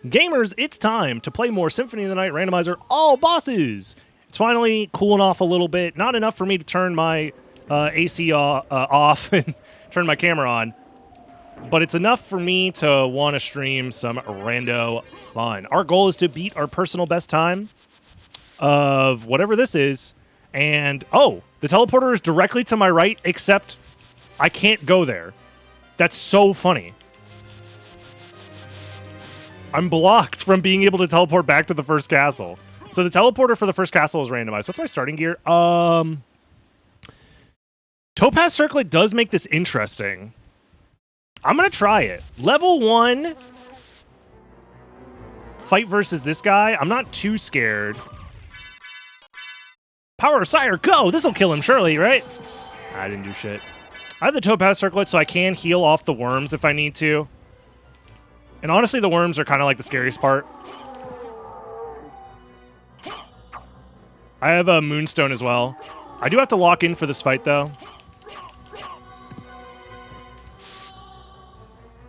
Gamers, it's time to play more Symphony of the Night Randomizer All Bosses. It's finally cooling off a little bit. Not enough for me to turn my AC off and turn my camera on, but it's enough for me to want to stream some rando fun. Our goal is to beat our personal best time of whatever this is. And, oh, the teleporter is directly to my right, except I can't go there. That's so funny. I'm blocked from being able to teleport back to the first castle. So the teleporter for the first castle is randomized. What's my starting gear? Topaz Circlet does make this interesting. I'm going to try it. Level 1. Fight versus this guy. I'm not too scared. Power of Sire, go! This'll kill him, surely, right? I didn't do shit. I have the Topaz Circlet, so I can heal off the worms if I need to. And honestly, the worms are kind of like the scariest part. I have a Moonstone as well. I do have to lock in for this fight, though.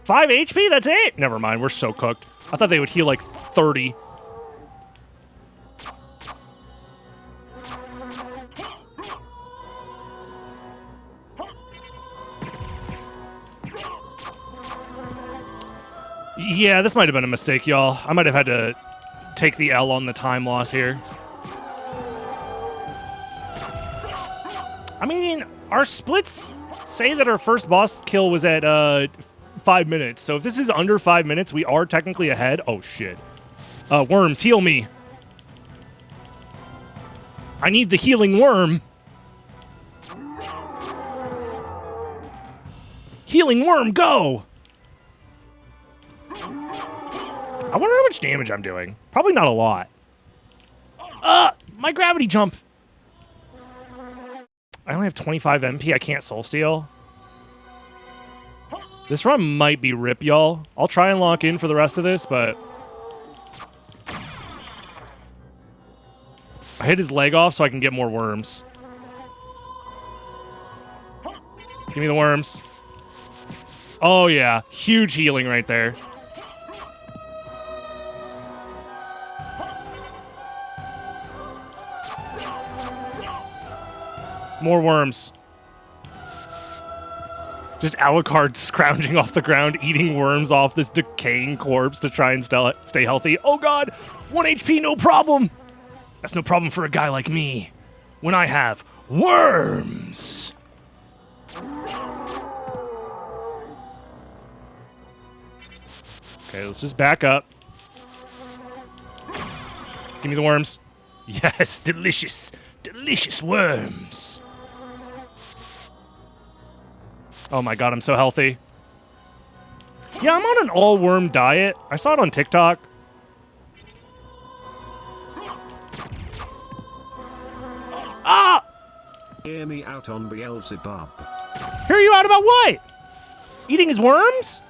5 HP? That's it? Never mind, we're so cooked. I thought they would heal like 30. Yeah, this might have been a mistake, y'all. I might have had to take the L on the time loss here. I mean, our splits say that our first boss kill was at 5 minutes. So if this is under 5 minutes, we are technically ahead. Oh, shit. Worms, heal me. I need the healing worm. Healing worm, go! I wonder how much damage I'm doing. Probably not a lot. My gravity jump. I only have 25 MP. I can't soul steal. This run might be rip, y'all. I'll try and lock in for the rest of this, but I hit his leg off so I can get more worms. Give me the worms. Oh, yeah. Huge healing right there. More worms. Just Alucard scrounging off the ground, eating worms off this decaying corpse to try and stay healthy. Oh god! 1 HP, no problem! That's no problem for a guy like me. When I have worms! Okay, let's just back up. Give me the worms. Yes, delicious. Delicious worms. Oh my god, I'm so healthy. Yeah, I'm on an all-worm diet. I saw it on TikTok. Ah! Hear me out on Beelzebub. Hear you out about what? Eating his worms?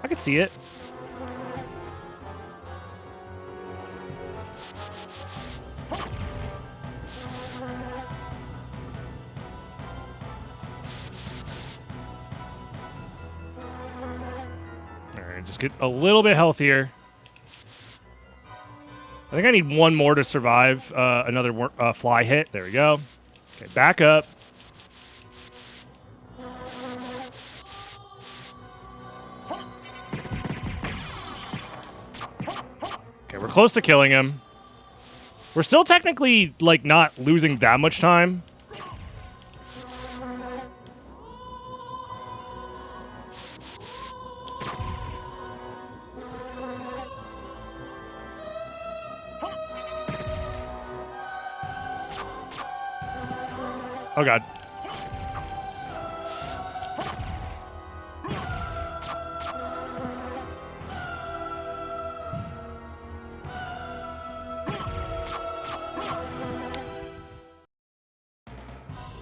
I could see it. Just get a little bit healthier. I think I need one more to survive another fly hit. There we go. Okay, back up. Okay, we're close to killing him. We're still technically, like, not losing that much time. Oh god.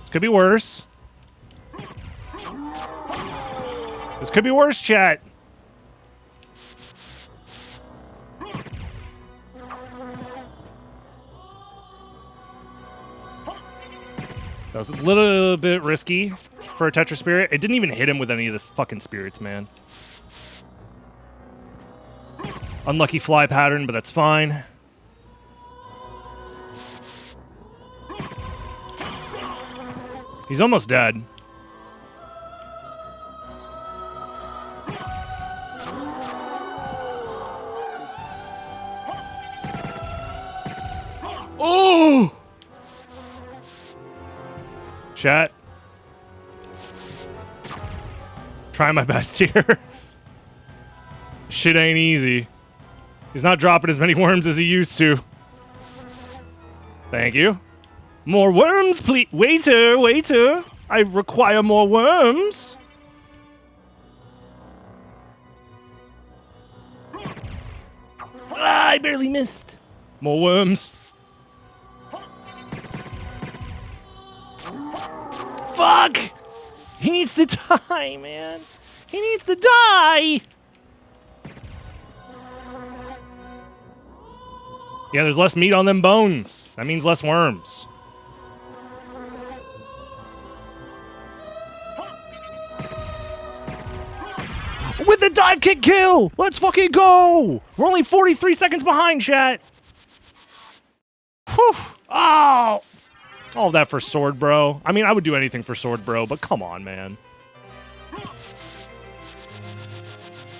This could be worse. This could be worse, chat. That was a little bit risky. for a Tetra Spirit. It didn't even hit him with any of the fucking spirits, man. Unlucky fly pattern, but that's fine. He's almost dead. Oh! Chat. Trying my best here. Shit ain't easy. He's not dropping as many worms as he used to. Thank you. More worms, please. Waiter, waiter. I require more worms. Ah, I barely missed. More worms. Fuck! He needs to die, man. He needs to die! Yeah, there's less meat on them bones. That means less worms. With the dive kick kill! Let's fucking go! We're only 43 seconds behind, chat. Whew! Oh! All that for Sword Bro. I mean, I would do anything for Sword Bro, but come on, man.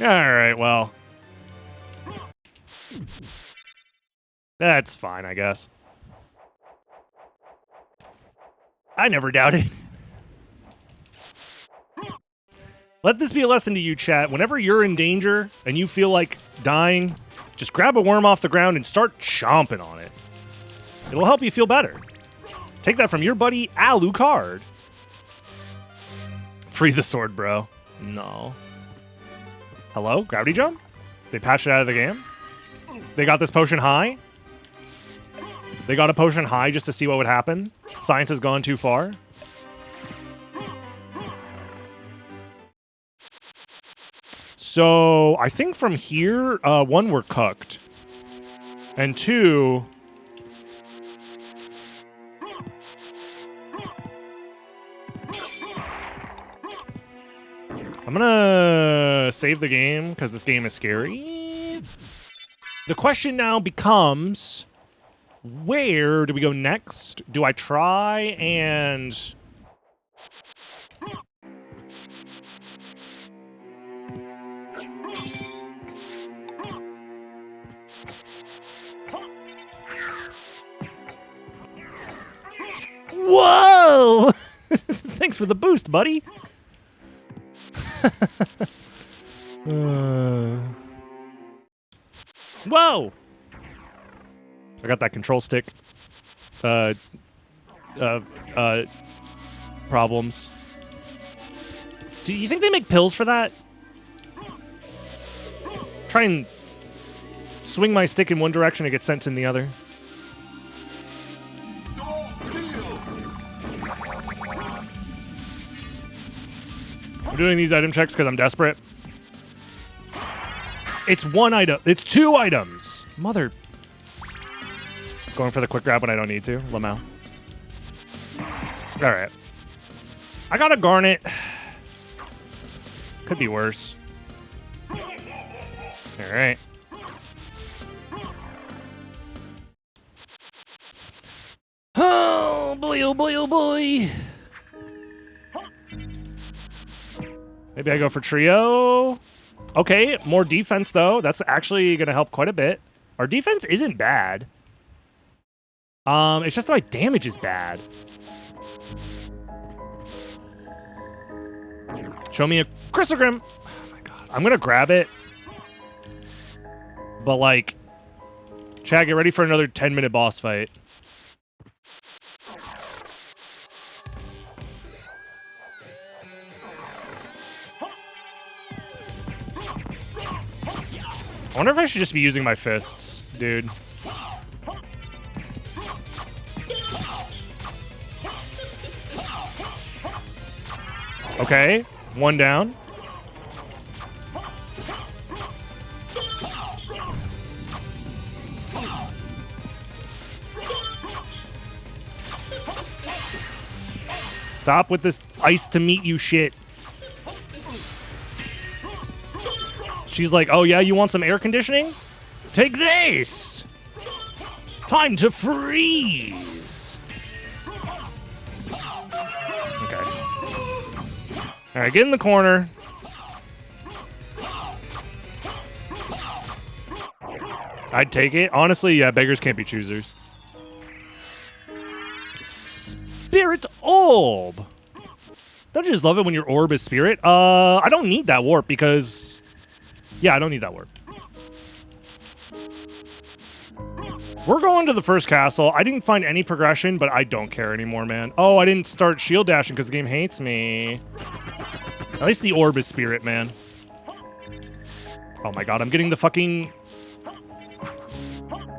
Alright, well. That's fine, I guess. I never doubted. Let this be a lesson to you, chat. Whenever you're in danger and you feel like dying, just grab a worm off the ground and start chomping on it. It'll help you feel better. Take that from your buddy Alucard. Free the Sword Bro. No. Hello? Gravity jump? They patched it out of the game? They got this potion high? They got a potion high just to see what would happen? Science has gone too far? So, I think from here, one, we're cooked. And two... I'm gonna save the game, because this game is scary. The question now becomes... Where do we go next? Do I try and... Whoa! Thanks for the boost, buddy. Whoa! I got that control stick. Problems. Do you think they make pills for that? Try and swing my stick in one direction and get sent in the other. I'm doing these item checks because I'm desperate. It's one item. It's two items. Mother... Going for the quick grab when I don't need to. Lamau. Alright. I got a Garnet. Could be worse. Alright. Oh boy, oh boy, oh boy. Maybe I go for trio. Okay, more defense though. That's actually going to help quite a bit. Our defense isn't bad. It's just that my damage is bad. Show me a Chrysogrim. Oh my god. I'm gonna grab it. But like... Chad, get ready for another 10-minute boss fight. I wonder if I should just be using my fists, dude. Okay, one down. Stop with this ice to meet you shit. She's like, oh yeah, you want some air conditioning? Take this! Time to freeze! Okay. Alright, get in the corner. I'd take it. Honestly, yeah, beggars can't be choosers. Spirit Orb! Don't you just love it when your orb is spirit? I don't need that warp because... Yeah, I don't need that warp. We're going to the first castle. I didn't find any progression, but I don't care anymore, man. Oh, I didn't start shield dashing because the game hates me. At least the orb is spirit, man. Oh my god, I'm getting the fucking...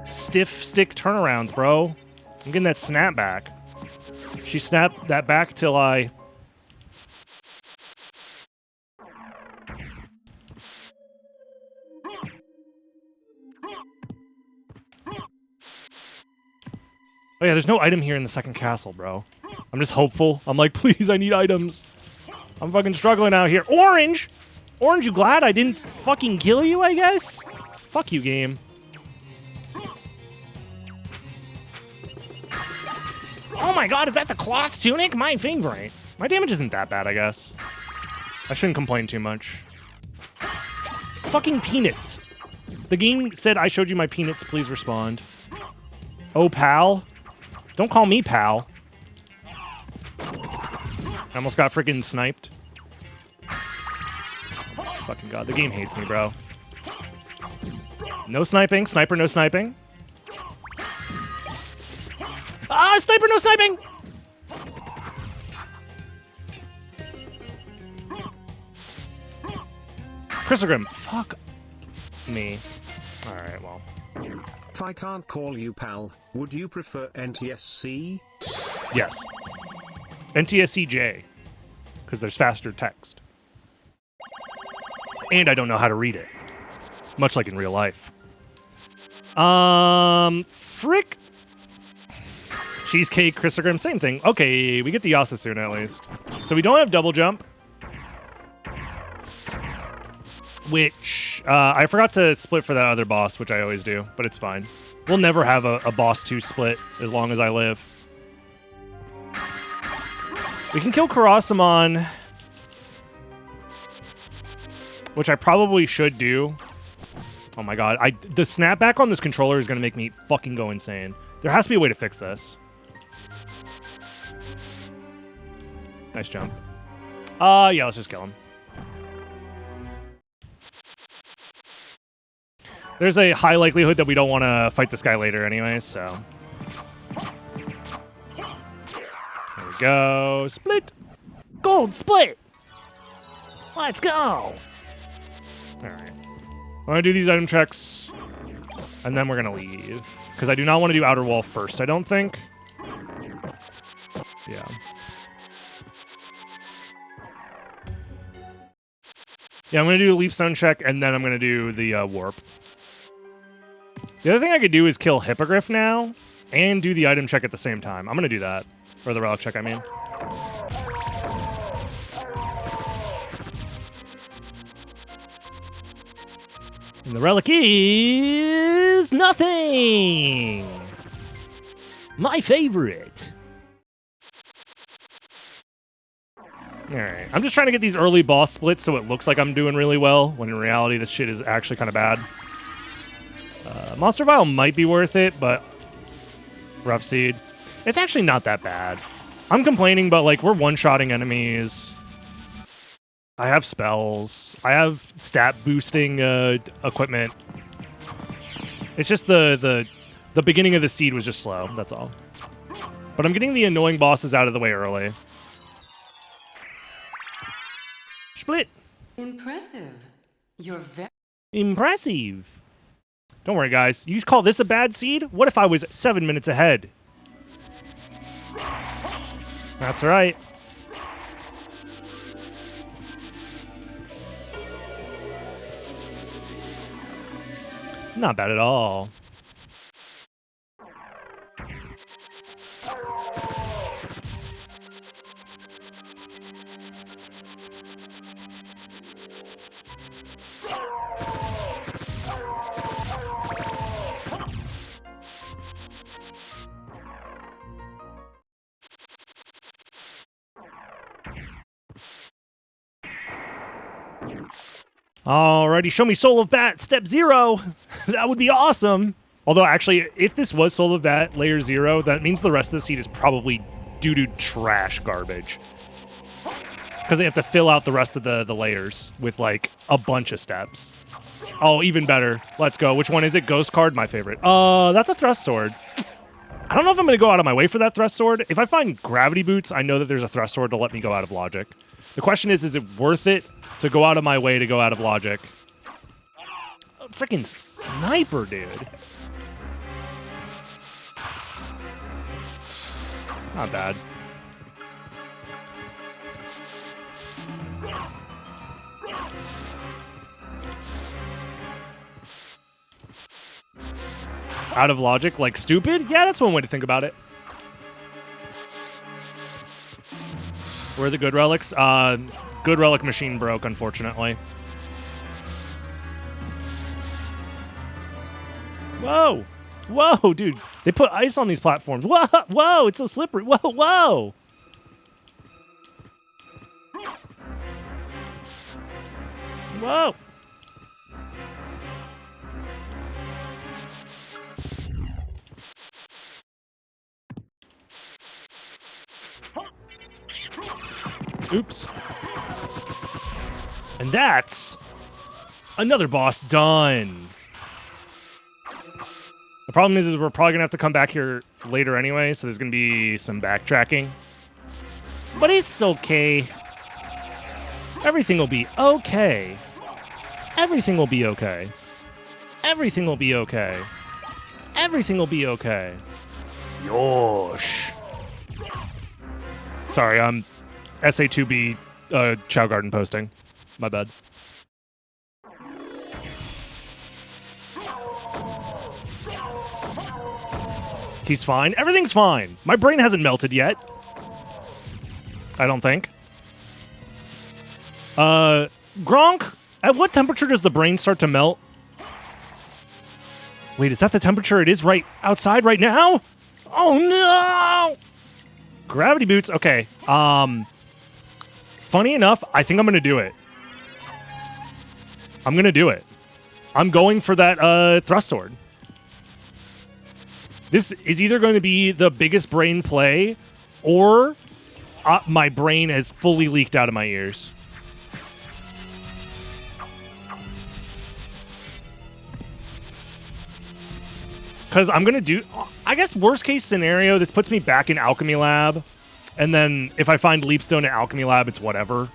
stiff stick turnarounds, bro. I'm getting that snap back. She snapped that back till I... Oh yeah, there's no item here in the second castle, bro. I'm just hopeful. I'm like, please, I need items. I'm fucking struggling out here. Orange! Orange, you glad I didn't fucking kill you, I guess? Fuck you, game. Oh my god, is that the cloth tunic? My favorite. My damage isn't that bad, I guess. I shouldn't complain too much. Fucking peanuts. The game said I showed you my peanuts, please respond. Oh, pal? Don't call me pal. I almost got freaking sniped. Fucking god, the game hates me, bro. No sniping, sniper, no sniping. Ah, sniper, no sniping! Chrysogrim, fuck me. Alright, well. If I can't call you pal, would you prefer NTSC? Yes. NTSCJ. Because there's faster text. And I don't know how to read it. Much like in real life. Frick. Cheesecake, Chrysogrim, same thing. Okay, we get the Yasasuna at least. So we don't have double jump. Which, I forgot to split for that other boss, which I always do, but it's fine. We'll never have a boss 2 split as long as I live. We can kill Karasamon, which I probably should do. Oh my god, the snapback on this controller is going to make me fucking go insane. There has to be a way to fix this. Nice jump. Yeah, let's just kill him. There's a high likelihood that we don't want to fight this guy later anyways, so... There we go. Split! Gold split! Let's go! Alright. I'm going to do these item checks, and then we're going to leave. Because I do not want to do outer wall first, I don't think. Yeah. Yeah, I'm going to do a leap stone check, and then I'm going to do the warp. The other thing I could do is kill Hippogriff now, and do the item check at the same time. I'm going to do that. Or the relic check, I mean. And the relic is... nothing! My favorite. Alright, I'm just trying to get these early boss splits so it looks like I'm doing really well, when in reality this shit is actually kind of bad. Monster Vial might be worth it, but... Rough Seed. It's actually not that bad. I'm complaining, but like, we're one-shotting enemies. I have spells. I have stat boosting equipment. It's just the beginning of the seed was just slow, that's all. But I'm getting the annoying bosses out of the way early. Split. Impressive. You're very impressive. Don't worry, guys. You call this a bad seed? What if I was 7 minutes ahead? That's right. Not bad at all. Alrighty, show me Soul of Bat, step 0. That would be awesome. Although, actually, if this was Soul of Bat, layer 0, that means the rest of the seed is probably doo-doo trash garbage. Because they have to fill out the rest of the layers with, like, a bunch of steps. Oh, even better. Let's go. Which one is it? Ghost card, my favorite. That's a thrust sword. I don't know if I'm going to go out of my way for that thrust sword. If I find gravity boots, I know that there's a thrust sword to let me go out of logic. The question is it worth it to go out of my way to go out of logic? Freaking sniper, dude. Not bad. Out of logic, like stupid? Yeah, that's one way to think about it. Where are the good relics? Good relic machine broke, unfortunately. Whoa! Whoa, dude. They put ice on these platforms. Whoa! Whoa! It's so slippery. Whoa! Whoa! Whoa! Oops. And that's another boss done. The problem is we're probably going to have to come back here later anyway, so there's going to be some backtracking. But it's okay. Everything will be okay. Everything will be okay. Everything will be okay. Everything will be okay. Yosh. Sorry, I'm SA2B Chow Garden posting. My bad. He's fine. Everything's fine. My brain hasn't melted yet. I don't think. Gronk, at what temperature does the brain start to melt? Wait, is that the temperature it is right outside right now? Oh no! Gravity boots. Okay. Funny enough, I think I'm gonna do it. I'm gonna do it. I'm going for that thrust sword. This is either going to be the biggest brain play, or my brain has fully leaked out of my ears. Because I'm going to do... I guess worst case scenario, this puts me back in Alchemy Lab. And then if I find Leapstone at Alchemy Lab, it's whatever.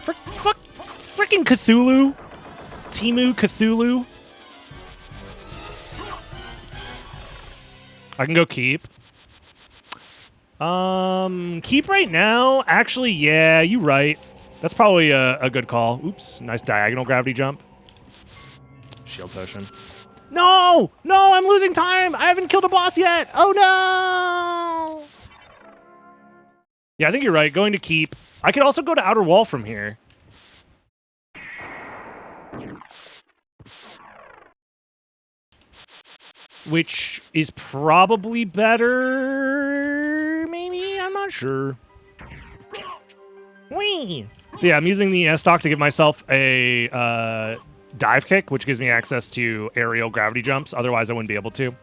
Frickin' Cthulhu. Timu Cthulhu. I can go keep. Keep right now? Actually, yeah, you're right. That's probably a good call. Oops, nice diagonal gravity jump. Shield potion. No! No, I'm losing time! I haven't killed a boss yet! Oh, no! Yeah, I think you're right. Going to keep. I could also go to Outer Wall from here. Which is probably better. Maybe? I'm not sure. Whee! So yeah, I'm using the S-Stock to give myself a dive kick, which gives me access to aerial gravity jumps. Otherwise, I wouldn't be able to.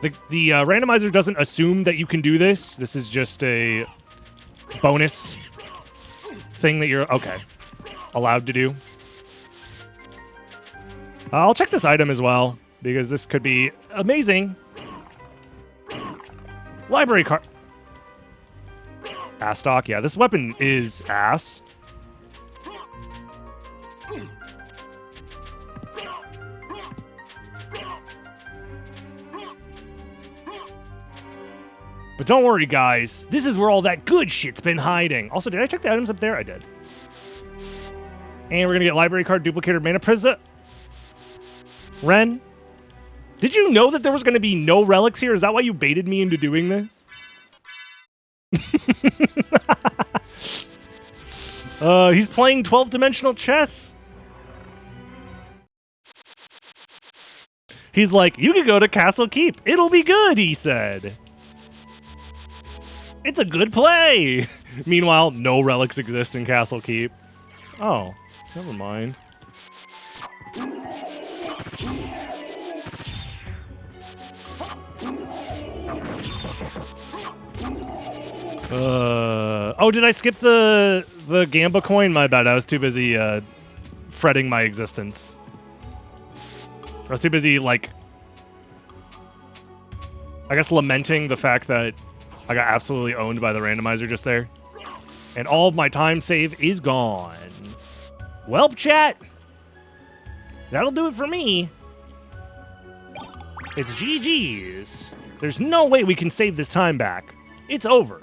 The randomizer doesn't assume that you can do this. This is just a bonus thing that you're, okay, allowed to do. I'll check this item as well, because this could be amazing. Library card. Ass stock. Yeah, this weapon is ass. But don't worry, guys. This is where all that good shit's been hiding. Also, did I check the items up there? I did. And we're going to get library card, duplicator, mana prism. Ren, did you know that there was going to be no relics here? Is that why you baited me into doing this? He's playing 12-dimensional chess. He's like, you could go to Castle Keep. It'll be good, he said. It's a good play. Meanwhile, no relics exist in Castle Keep. Oh, never mind. Oh, did I skip the Gamba coin? My bad. I was too busy fretting my existence. I was too busy, like, I guess lamenting the fact that I got absolutely owned by the randomizer just there. And all of my time save is gone. Welp, chat. That'll do it for me. It's GG's. There's no way we can save this time back. It's over.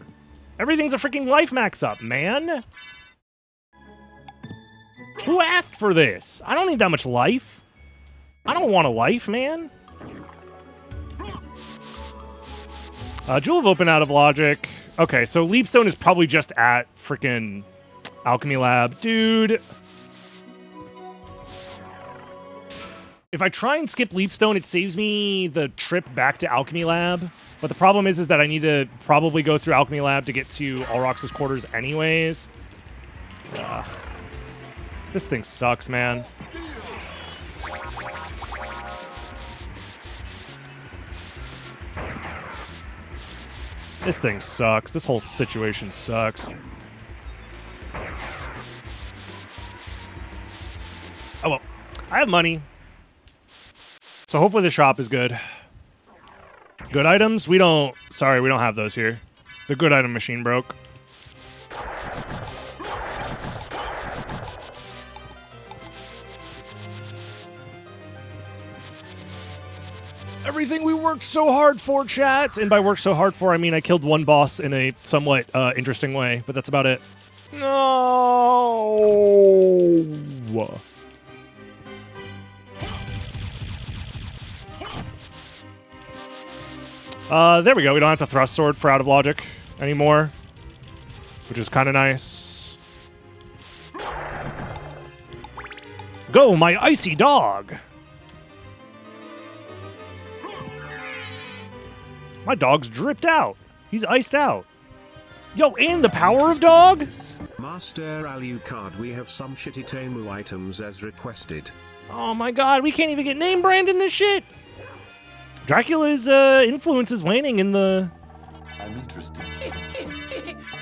Everything's a freaking life max up, man. Who asked for this? I don't need that much life. I don't want a life, man. Jewel of Open out of logic. Okay, so Leapstone is probably just at freaking Alchemy Lab. Dude. If I try and skip Leapstone, it saves me the trip back to Alchemy Lab. But the problem is that I need to probably go through Alchemy Lab to get to Alrox's quarters anyways. Ugh. This thing sucks, man. This thing sucks. This whole situation sucks. Oh, well. I have money. So hopefully the shop is good. Good items? We don't... Sorry, we don't have those here. The good item machine broke. Everything we worked so hard for, chat. And by worked so hard for, I mean I killed one boss in a somewhat interesting way, but that's about it. No. There we go. We don't have to thrust sword for Out of Logic anymore, which is kind of nice. Go, my icy dog. My dog's dripped out. He's iced out. Yo, and the power of dog? Master Alucard, we have some shitty Temu items as requested. Oh my god, we can't even get name brand in this shit. Dracula's influence is waning in the... I'm interested.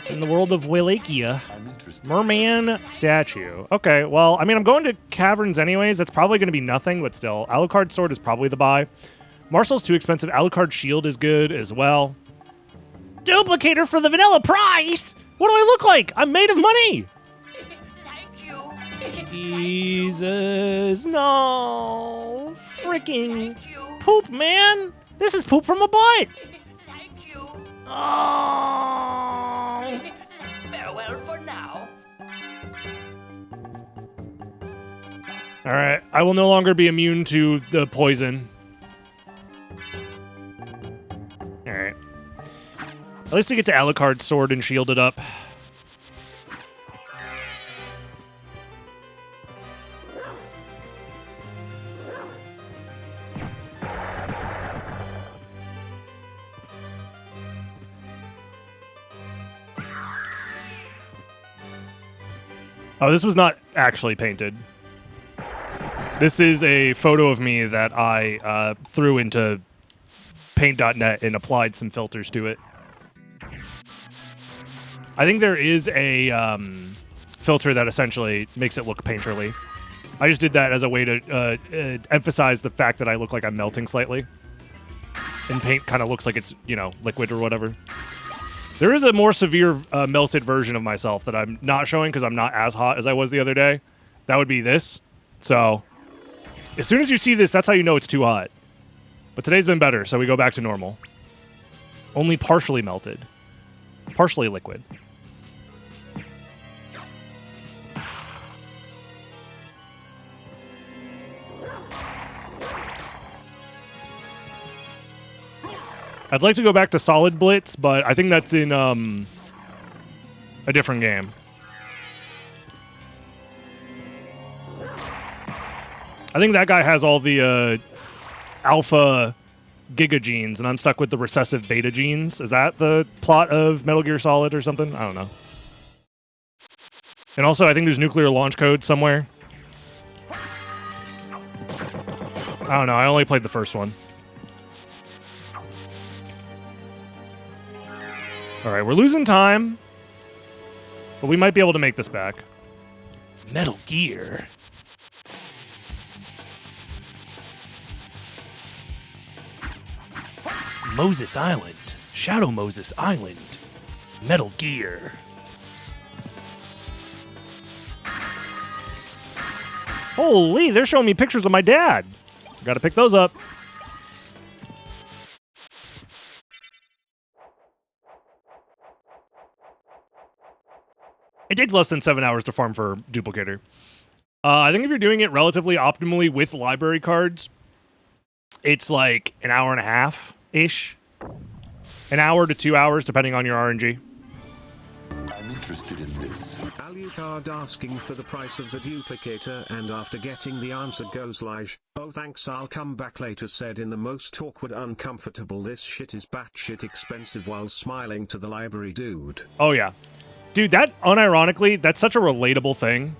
In the world of Wallachia. I'm interested. Merman statue. Okay, well, I mean, I'm going to caverns anyways. That's probably going to be nothing, but still. Alucard sword is probably the buy. Marcel's too expensive. Alucard shield is good as well. Duplicator for the vanilla price? What do I look like? I'm made of money. Thank you. Jesus, no. Freaking Thank you. poop, man. This is poop from a butt. Thank you. Oh. Farewell for now. All right, I will no longer be immune to the poison. All right. At least we get to Alucard's sword and shield it up. Oh, this was not actually painted. This is a photo of me that I threw into paint.net and applied some filters to it. I think there is a filter that essentially makes it look painterly. I just did that as a way to emphasize the fact that I look like I'm melting slightly. And paint kind of looks like it's, you know, liquid or whatever. There is a more severe melted version of myself that I'm not showing because I'm not as hot as I was the other day. That would be this. So, as soon as you see this, that's how you know it's too hot. But today's been better, so we go back to normal. Only partially melted. Partially liquid. I'd like to go back to Solid Blitz, but I think that's in a different game. I think that guy has all the alpha giga genes, and I'm stuck with the recessive beta genes. Is that the plot of Metal Gear Solid or something? I don't know. And also, I think there's nuclear launch code somewhere. I don't know. I only played the first one. All right, we're losing time, but we might be able to make this back. Metal Gear. Moses Island. Shadow Moses Island. Metal Gear. Holy, they're showing me pictures of my dad. Gotta pick those up. It takes less than 7 hours to farm for Duplicator. I think if you're doing it relatively optimally with library cards, it's like an hour and a half-ish. An hour to 2 hours, depending on your RNG. I'm interested in this. Alucard asking for the price of the duplicator, and after getting the answer goes Lige, oh thanks, I'll come back later, said in the most awkward, uncomfortable this shit is batshit expensive, while smiling to the library dude. Oh yeah. Dude, that, unironically, that's such a relatable thing.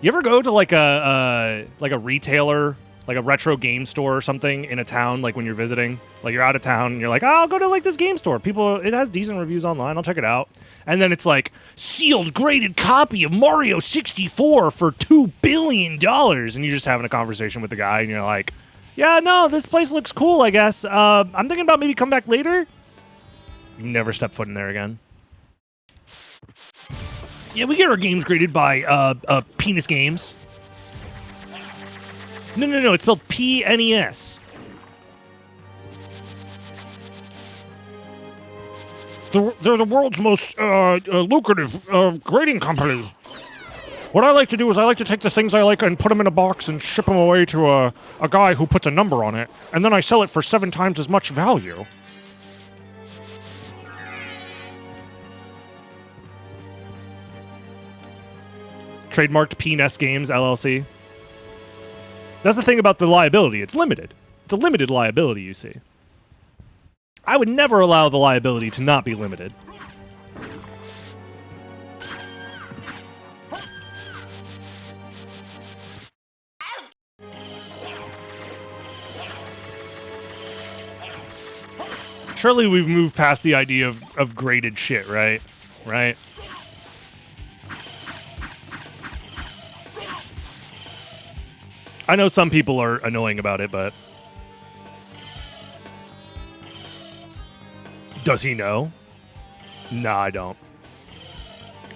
You ever go to like a retailer, like a retro game store or something in a town, like when you're visiting? Like you're out of town and you're like, oh, I'll go to like this game store. It has decent reviews online, I'll check it out. And then it's like, sealed graded copy of Mario 64 for $2 billion. And you're just having a conversation with the guy and you're like, yeah, no, this place looks cool, I guess. I'm thinking about maybe come back later. You never step foot in there again. Yeah, we get our games graded by Penis Games. No, it's spelled P-N-E-S. They're the world's most lucrative grading company. What I like to do is I like to take the things I like and put them in a box and ship them away to a guy who puts a number on it, and then I sell it for 7 times as much value. Trademarked P-Ness Games, LLC. That's the thing about the liability. It's limited. It's a limited liability, you see. I would never allow the liability to not be limited. Surely we've moved past the idea of graded shit, right? Right? I know some people are annoying about it, but... Does he know? Nah, I don't.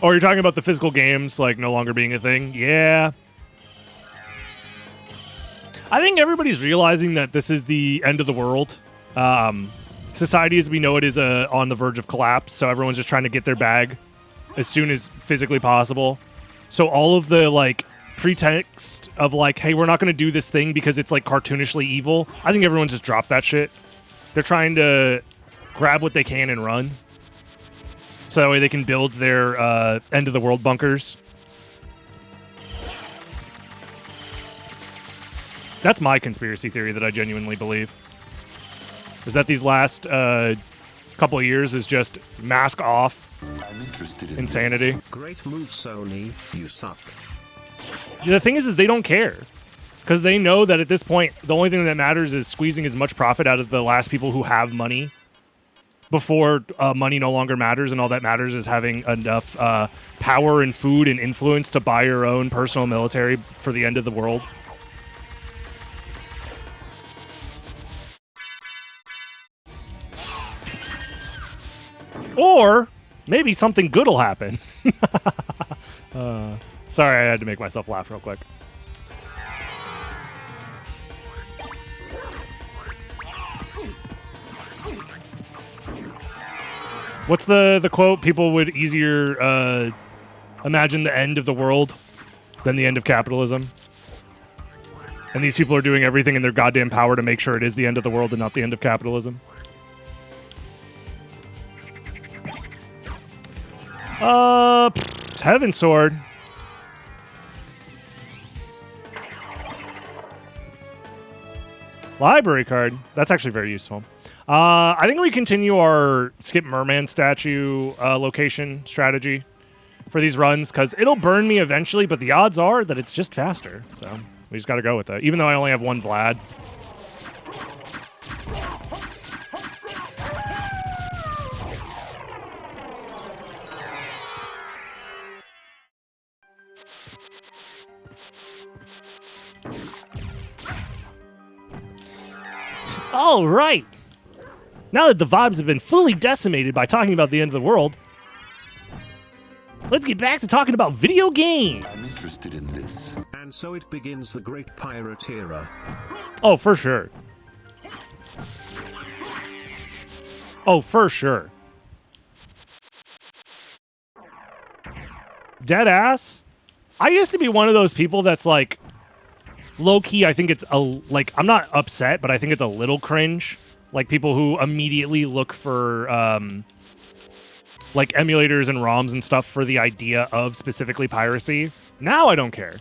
Oh, you're talking about the physical games, like, no longer being a thing? Yeah. I think everybody's realizing that this is the end of the world. Society as we know it is on the verge of collapse, so everyone's just trying to get their bag as soon as physically possible. So all of the, like... pretext of like, hey, we're not going to do this thing because it's like cartoonishly evil. I think everyone just dropped that shit. They're trying to grab what they can and run. So that way they can build their end of the world bunkers. That's my conspiracy theory that I genuinely believe. Is that these last couple of years is just mask off I'm interested in insanity. this. Great move, Sony, you suck. The thing is they don't care. Because they know that at this point, the only thing that matters is squeezing as much profit out of the last people who have money before money no longer matters, and all that matters is having enough power and food and influence to buy your own personal military for the end of the world. Or maybe something good will happen. Sorry, I had to make myself laugh real quick. What's the quote? People would easier imagine the end of the world than the end of capitalism. And these people are doing everything in their goddamn power to make sure it is the end of the world and not the end of capitalism. Heaven Sword. Library card. That's actually very useful. I think we continue our skip merman statue location strategy for these runs because it'll burn me eventually, but the odds are that it's just faster. So we just got to go with it, even though I only have one Vlad. All right. Now that the vibes have been fully decimated by talking about the end of the world, let's get back to talking about video games. I'm interested in this. And so it begins the Great Pirate Era. Oh, for sure. Oh, for sure. Dead ass. I used to be one of those people that's like, low key, I think it's like, I'm not upset, but I think it's a little cringe. Like people who immediately look for like emulators and ROMs and stuff for the idea of specifically piracy. Now I don't care.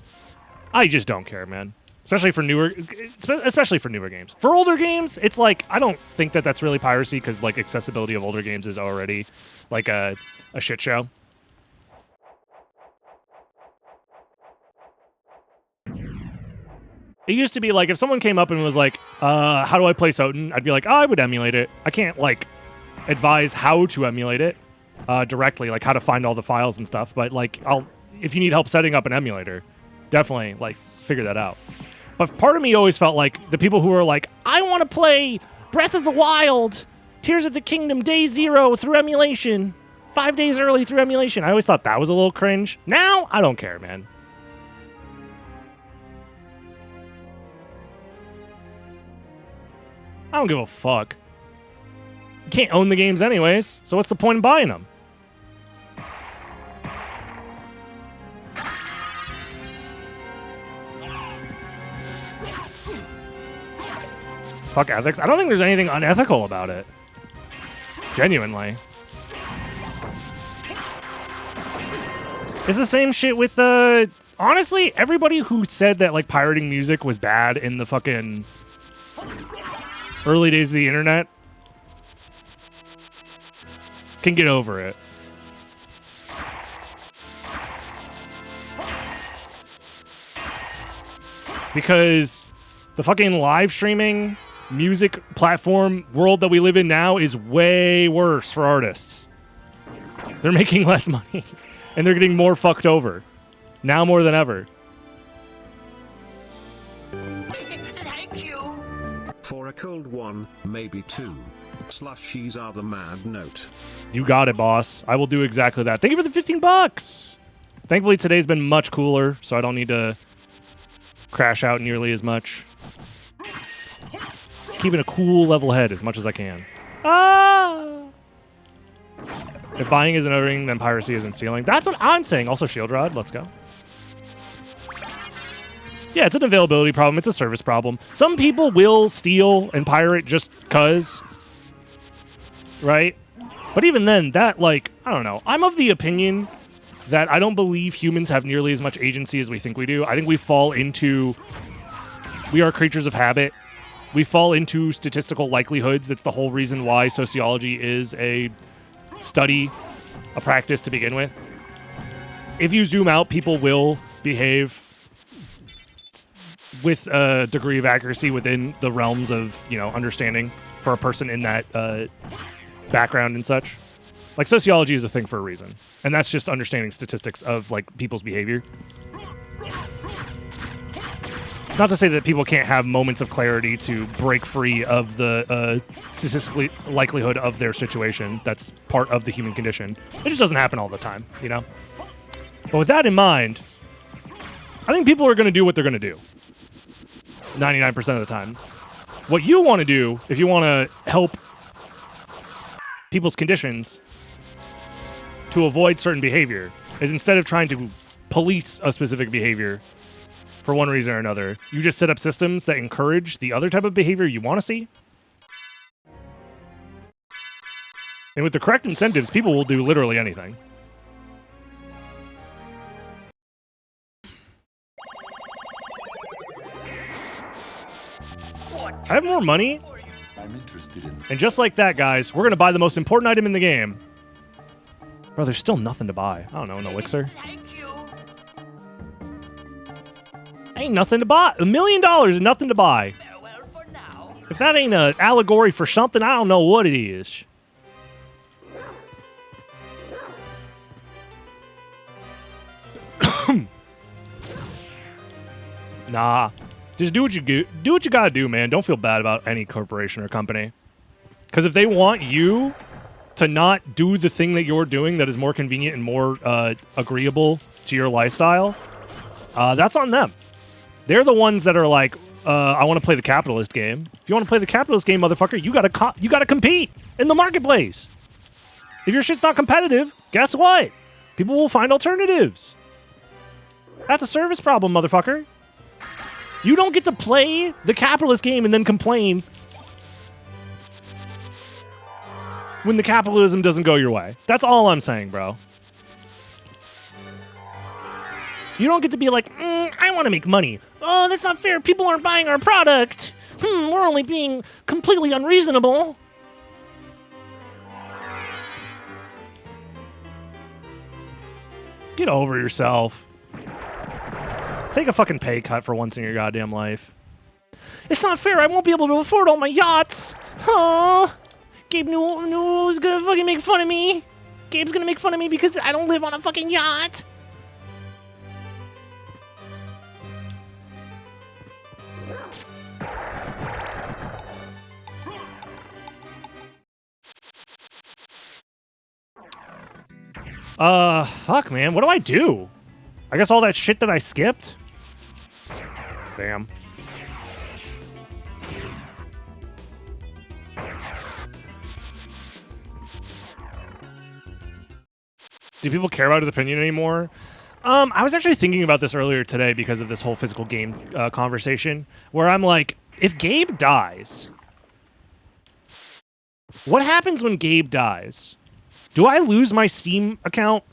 I just don't care, man. Especially for newer games. For older games, it's like I don't think that that's really piracy because like accessibility of older games is already like a shit show. It used to be like if someone came up and was like, how do I play SotN? I'd be like, oh, I would emulate it. I can't like advise how to emulate it directly, like how to find all the files and stuff. But like, if you need help setting up an emulator, definitely like figure that out. But part of me always felt like the people who were like, I want to play Breath of the Wild, Tears of the Kingdom, Day Zero through emulation, 5 days early through emulation. I always thought that was a little cringe. Now, I don't care, man. I don't give a fuck. You can't own the games anyways, so what's the point in buying them? Fuck ethics. I don't think there's anything unethical about it. Genuinely. It's the same shit with honestly, everybody who said that like pirating music was bad in the fucking early days of the internet can get over it. Because the fucking live streaming music platform world that we live in now is way worse for artists. They're making less money and they're getting more fucked over now more than ever. Thank you. For a cold one, maybe two. Slushies are the mad note. You got it, boss. I will do exactly that. Thank you for the $15. Thankfully, today's been much cooler, so I don't need to crash out nearly as much. Keeping a cool level head as much as I can. Ah! If buying isn't everything, then piracy isn't stealing. That's what I'm saying. Also, Shield Rod. Let's go. Yeah, it's an availability problem. It's a service problem. Some people will steal and pirate just cuz. Right? But even then, that, like, I don't know. I'm of the opinion that I don't believe humans have nearly as much agency as we think we do. I think we fall into... We are creatures of habit. We fall into statistical likelihoods. That's the whole reason why sociology is a study, a practice to begin with. If you zoom out, people will behave with a degree of accuracy within the realms of, you know, understanding for a person in that background and such. Like, sociology is a thing for a reason. And that's just understanding statistics of, like, people's behavior. Not to say that people can't have moments of clarity to break free of the statistical likelihood of their situation. That's part of the human condition. It just doesn't happen all the time, you know? But with that in mind, I think people are going to do what they're going to do. 99% of the time. What you want to do, if you want to help people's conditions to avoid certain behavior, is instead of trying to police a specific behavior for one reason or another, you just set up systems that encourage the other type of behavior you want to see. And with the correct incentives, people will do literally anything. I have more money. I'm interested in And just like that, guys, we're going to buy the most important item in the game. Bro, there's still nothing to buy. I don't know, an elixir. Thank you. Ain't nothing to buy. $1 million is nothing to buy. Farewell for now. If that ain't an allegory for something, I don't know what it is. Nah. Just do what you gotta do, man. Don't feel bad about any corporation or company. Because if they want you to not do the thing that you're doing that is more convenient and more agreeable to your lifestyle, that's on them. They're the ones that are like, I want to play the capitalist game. If you want to play the capitalist game, motherfucker, you gotta compete in the marketplace. If your shit's not competitive, guess what? People will find alternatives. That's a service problem, motherfucker. You don't get to play the capitalist game and then complain when the capitalism doesn't go your way. That's all I'm saying, bro. You don't get to be like, I want to make money. Oh, that's not fair. People aren't buying our product. We're only being completely unreasonable. Get over yourself. Take a fucking pay cut for once in your goddamn life. It's not fair. I won't be able to afford all my yachts. Oh, Gabe knew was gonna fucking make fun of me. Gabe's gonna make fun of me because I don't live on a fucking yacht. Fuck, man. What do I do? I guess all that shit that I skipped? Damn. Do people care about his opinion anymore? I was actually thinking about this earlier today because of this whole physical game conversation, where I'm like, if Gabe dies, what happens when Gabe dies? Do I lose my Steam account?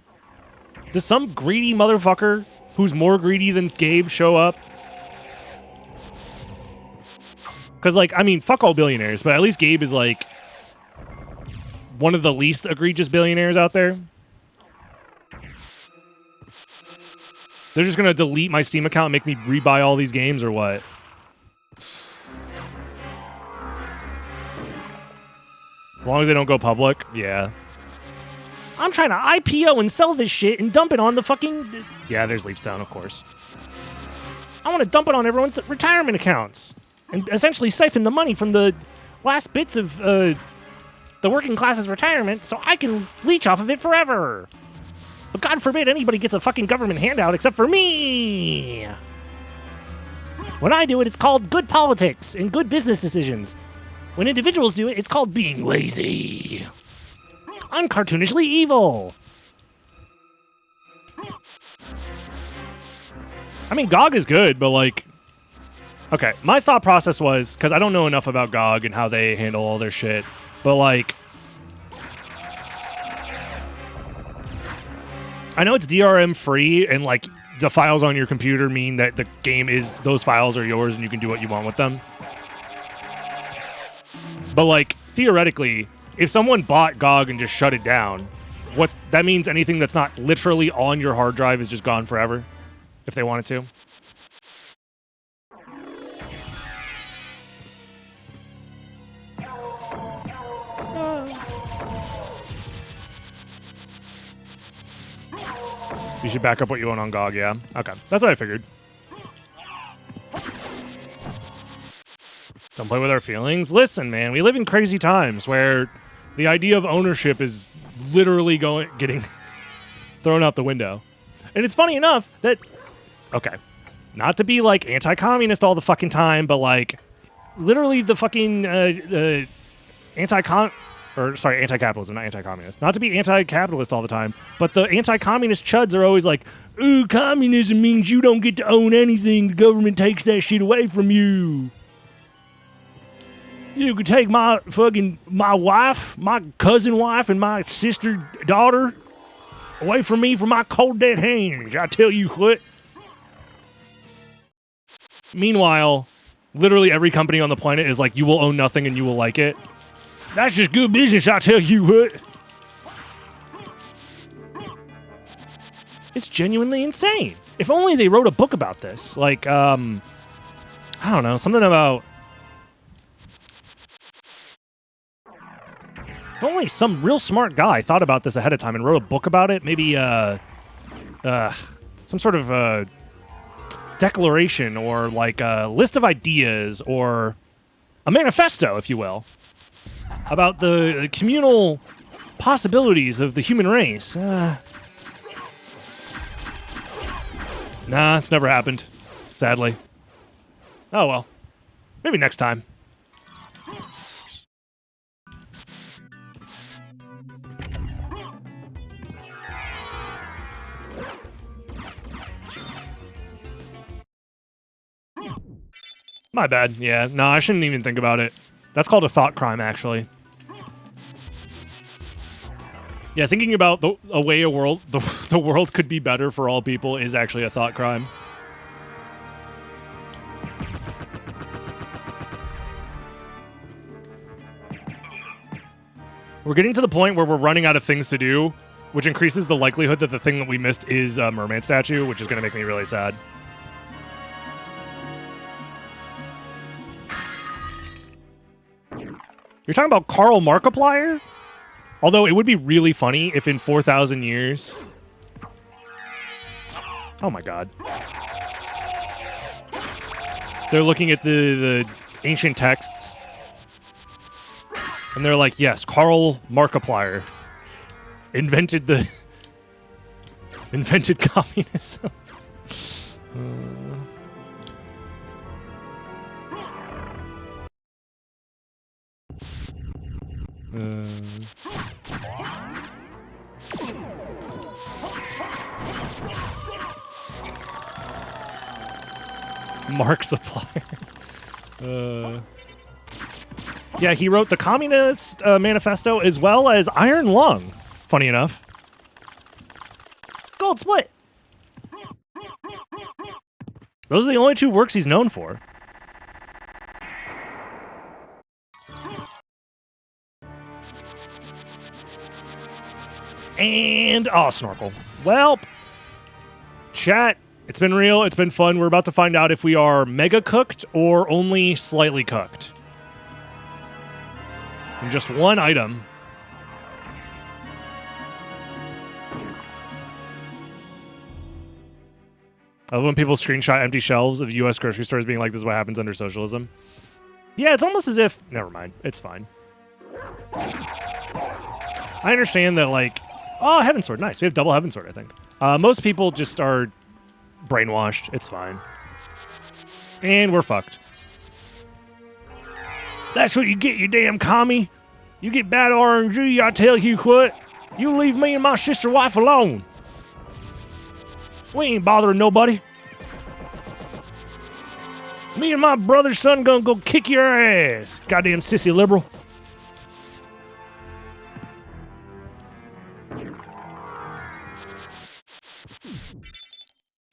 Does some greedy motherfucker who's more greedy than Gabe show up? Because, like, I mean, fuck all billionaires, but at least Gabe is, like, one of the least egregious billionaires out there. They're just going to delete my Steam account and make me rebuy all these games, or what? As long as they don't go public, yeah. I'm trying to IPO and sell this shit and dump it on the fucking... Yeah, there's Leapstone, of course. I want to dump it on everyone's retirement accounts and essentially siphon the money from the last bits of the working class's retirement so I can leech off of it forever. But God forbid anybody gets a fucking government handout except for me. When I do it, it's called good politics and good business decisions. When individuals do it, it's called being lazy. I'm cartoonishly evil. I mean, GOG is good, but like... Okay, my thought process was, because I don't know enough about GOG and how they handle all their shit, but like... I know it's DRM free, and like the files on your computer mean that the game is... Those files are yours and you can do what you want with them. But like, theoretically... If someone bought GOG and just shut it down, that means anything that's not literally on your hard drive is just gone forever, if they wanted to. You should back up what you own on GOG, yeah? Okay, that's what I figured. Don't play with our feelings. Listen, man, we live in crazy times where the idea of ownership is literally getting thrown out the window. And it's funny enough that, okay, not to be like anti-communist all the fucking time, but like literally the fucking anti-capitalism, not anti-communist. Not to be anti-capitalist all the time, but the anti-communist chuds are always like, ooh, communism means you don't get to own anything. The government takes that shit away from you. You could take my wife, my cousin wife, and my sister daughter away from me from my cold dead hands. I tell you what. Meanwhile, Literally every company on the planet is like, you will own nothing and you will like it. That's just good business, I tell you what. It's genuinely insane. If only they wrote a book about this. Like, I don't know, something about... If only some real smart guy thought about this ahead of time and wrote a book about it. Maybe, some sort of, declaration or, like, a list of ideas or a manifesto, if you will, about the communal possibilities of the human race. Nah, it's never happened, sadly. Oh, well. Maybe next time. My bad. Yeah, no, I shouldn't even think about it. That's called a thought crime, actually. Yeah, thinking about the world could be better for all people is actually a thought crime. We're getting to the point where we're running out of things to do, which increases the likelihood that the thing that we missed is a mermaid statue, which is going to make me really sad. You're talking about Karl Markiplier? Although it would be really funny if in 4,000 years... Oh my god. They're looking at the ancient texts. And they're like, yes, Karl Markiplier invented communism. Mark Supplier. Yeah, he wrote the Communist Manifesto as well as Iron Lung, funny enough. Gold Split. Those are the only two works he's known for. And, oh, snorkel. Well, chat, it's been real, it's been fun. We're about to find out if we are mega cooked or only slightly cooked. And just one item. I love when people screenshot empty shelves of U.S. grocery stores being like, this is what happens under socialism. Yeah, it's almost as if... Never mind. It's fine. I understand that, like... Oh, Heaven Sword. Nice. We have double Heaven Sword, I think. Most people just are brainwashed. It's fine. And we're fucked. That's what you get, you damn commie. You get bad RNG, I tell you what. You leave me and my sister wife alone. We ain't bothering nobody. Me and my brother's son gonna go kick your ass. Goddamn sissy liberal.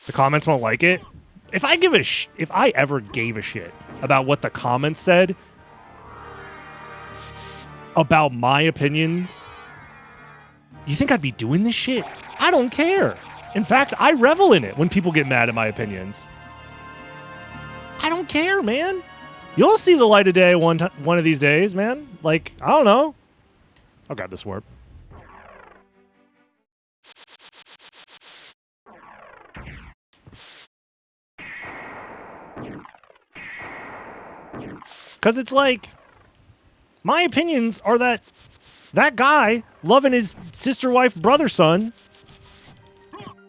The comments won't like it. If I ever gave a shit about what the comments said about my opinions, you think I'd be doing this shit? I don't care. In fact, I revel in it when people get mad at my opinions. I don't care, man. You'll see the light of day one of these days, man. Like, I don't know. I'll grab this warp. Because it's like, my opinions are that guy loving his sister, wife, brother, son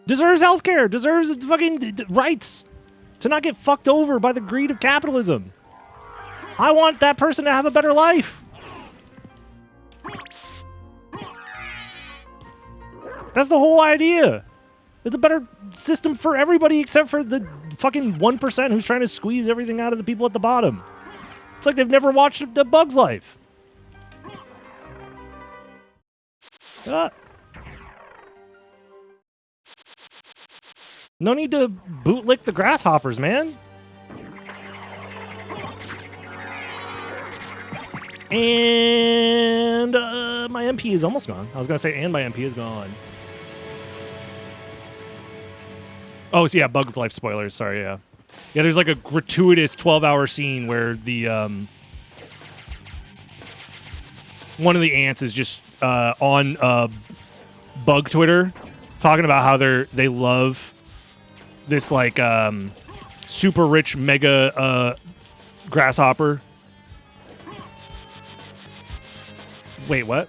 deserves healthcare, deserves fucking rights to not get fucked over by the greed of capitalism. I want that person to have a better life. That's the whole idea. It's a better system for everybody except for the fucking 1% who's trying to squeeze everything out of the people at the bottom. It's like they've never watched A Bug's Life. No need to bootlick the grasshoppers, man. And my MP is almost gone. I was going to say, and my MP is gone. Oh, so yeah, Bug's Life spoilers. Sorry, yeah. Yeah, there's like a gratuitous 12-hour scene where the one of the ants is just on Bug Twitter talking about how they love this like super rich mega grasshopper. Wait, what?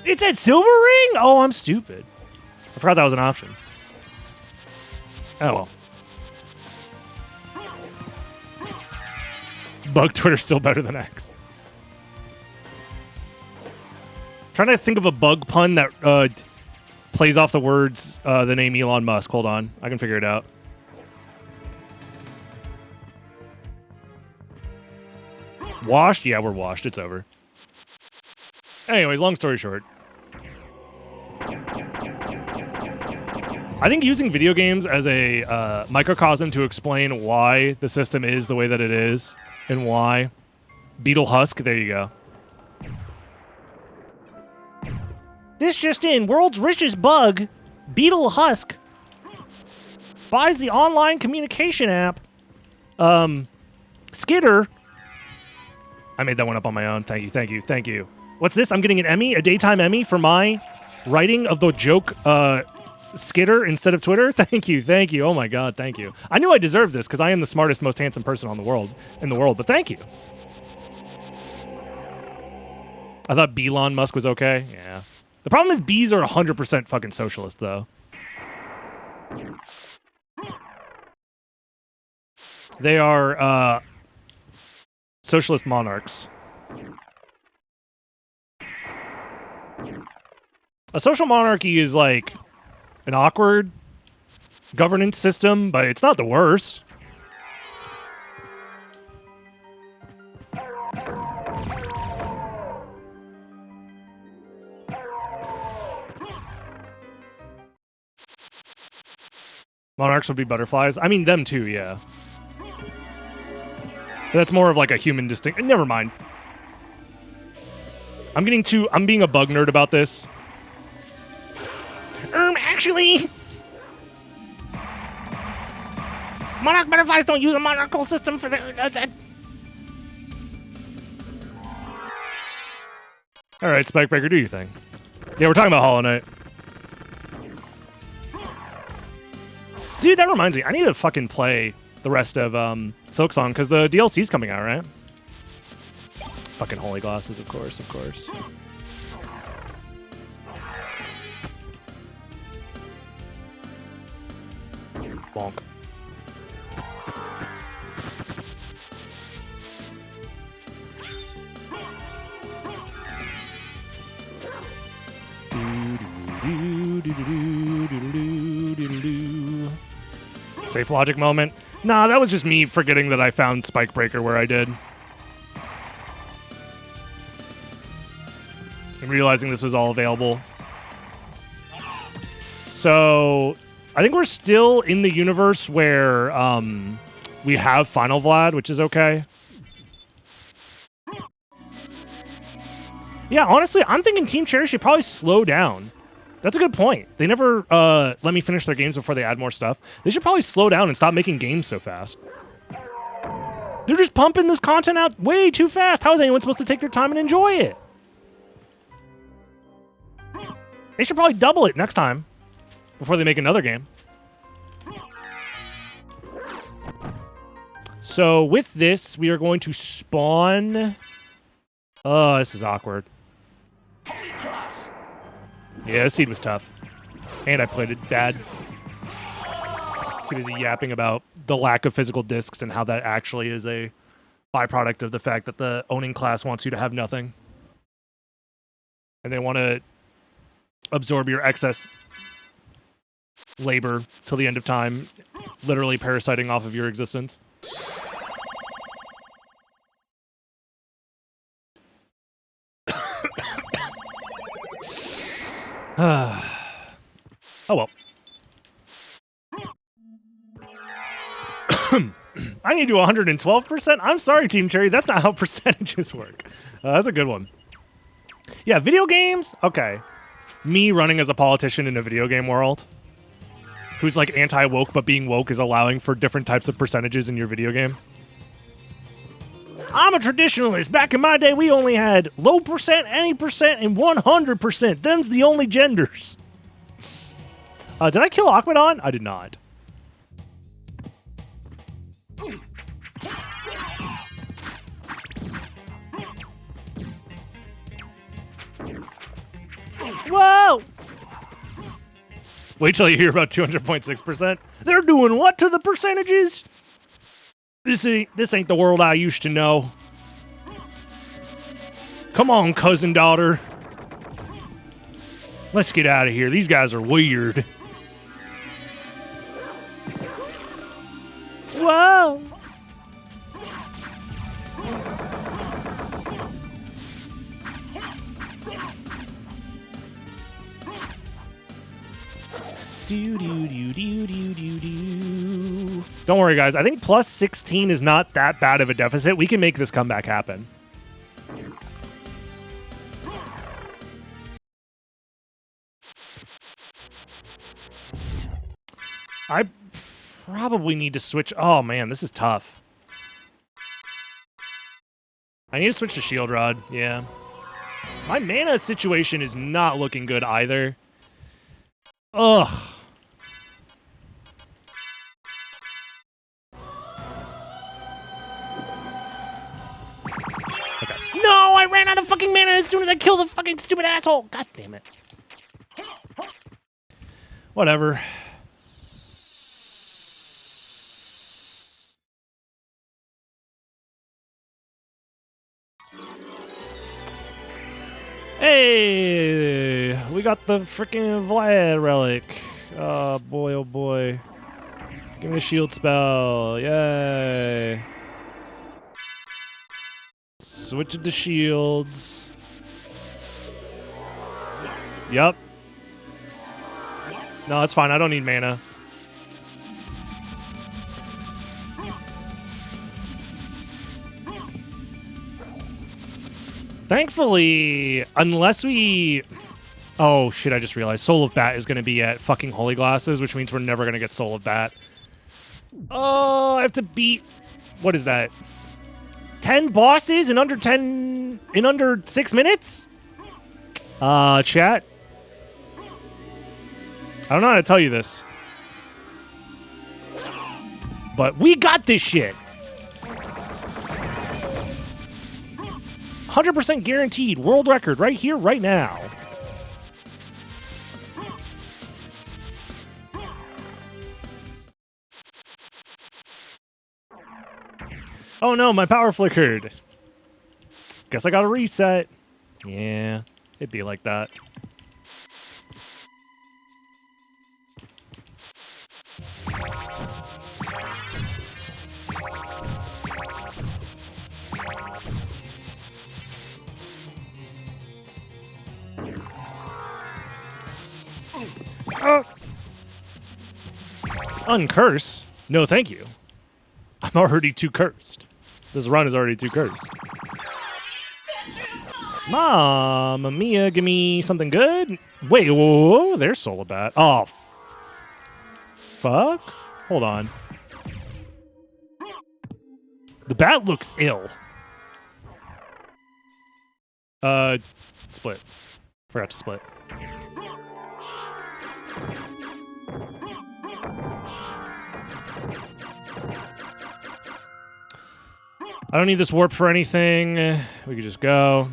It said silver ring? Oh, I'm stupid. I forgot that was an option. Oh well. Bug Twitter's still better than X. Trying to think of a bug pun that plays off the words, the name Elon Musk. Hold on. I can figure it out. Washed? Yeah, we're washed. It's over. Anyways, long story short. I think using video games as a microcosm to explain why the system is the way that it is and why. Beetle Husk, there you go. This just in, world's richest bug, Beetle Husk, buys the online communication app, Skitter. I made that one up on my own. Thank you, thank you, thank you. What's this? I'm getting an Emmy, a daytime Emmy for my writing of the joke, Skitter instead of Twitter. Thank you, thank you. Oh my God, thank you. I knew I deserved this because I am the smartest, most handsome person in the world. But thank you. I thought Elon Musk was okay. Yeah. The problem is bees are 100% fucking socialist, though. They are socialist monarchs. A social monarchy is like an awkward governance system, but it's not the worst. Monarchs would be butterflies. I mean, them too, yeah. But that's more of like a human distinct. Never mind. I'm being a bug nerd about this. Actually, monarch butterflies don't use a monarchical system for their. All right, Spikebreaker, do your thing. Yeah, we're talking about Hollow Knight. Dude, that reminds me. I need to fucking play the rest of Silksong because the DLC's coming out, right? Fucking holy glasses, of course, of course. Bonk. Safe logic moment. Nah, that was just me forgetting that I found Spikebreaker where I did. And realizing this was all available. So, I think we're still in the universe where we have Final Vlad, which is okay. Yeah, honestly, I'm thinking Team Cherry should probably slow down. That's a good point. They never let me finish their games before they add more stuff. They should probably slow down and stop making games so fast. They're just pumping this content out way too fast. How is anyone supposed to take their time and enjoy it? They should probably double it next time before they make another game. So with this, we are going to spawn... Oh, this is awkward. Yeah, this seed was tough. And I played it bad. Too busy yapping about the lack of physical discs and how that actually is a byproduct of the fact that the owning class wants you to have nothing. And they want to absorb your excess labor till the end of time, literally parasiting off of your existence. Oh well. I need to do 112%? I'm sorry, Team Cherry. That's not how percentages work. That's a good one. Yeah, video games? Okay. Me running as a politician in a video game world who's like anti-woke, but being woke is allowing for different types of percentages in your video game. I'm a traditionalist. Back in my day, we only had low percent, any percent, and 100%. Them's the only genders. Did I kill Akmadon? I did not. Whoa! Wait till you hear about 200.6%. They're doing what to the percentages? This ain't the world I used to know. Come on, cousin daughter. Let's get out of here. These guys are weird. Whoa! Don't worry, guys. I think plus 16 is not that bad of a deficit. We can make this comeback happen. I probably need to switch. Oh, man, this is tough. I need to switch to Shield Rod. Yeah. My mana situation is not looking good either. Ugh. Okay. No, I ran out of fucking mana as soon as I killed the fucking stupid asshole. God damn it. Whatever. Hey, we got the freaking Vlad relic. Oh boy, oh boy. Give me a shield spell. Yay. Switch it to shields. Yep. No, it's fine. I don't need mana. Thankfully, unless we... Oh, shit, I just realized. Soul of Bat is going to be at fucking Holy Glasses, which means we're never going to get Soul of Bat. Oh, I have to beat... What is that? 10 bosses in under 6 minutes? Chat? I don't know how to tell you this. But we got this shit. 100% guaranteed world record right here, right now. Oh no, my power flickered. Guess I gotta reset. Yeah, it'd be like that. Uncurse? No, thank you. I'm already too cursed. This run is already too cursed. Mamma mia, give me something good. Wait, whoa, there's Soul of Bat. Oh, fuck? Hold on. The bat looks ill. Split. Forgot to split. I don't need this warp for anything. We could just go.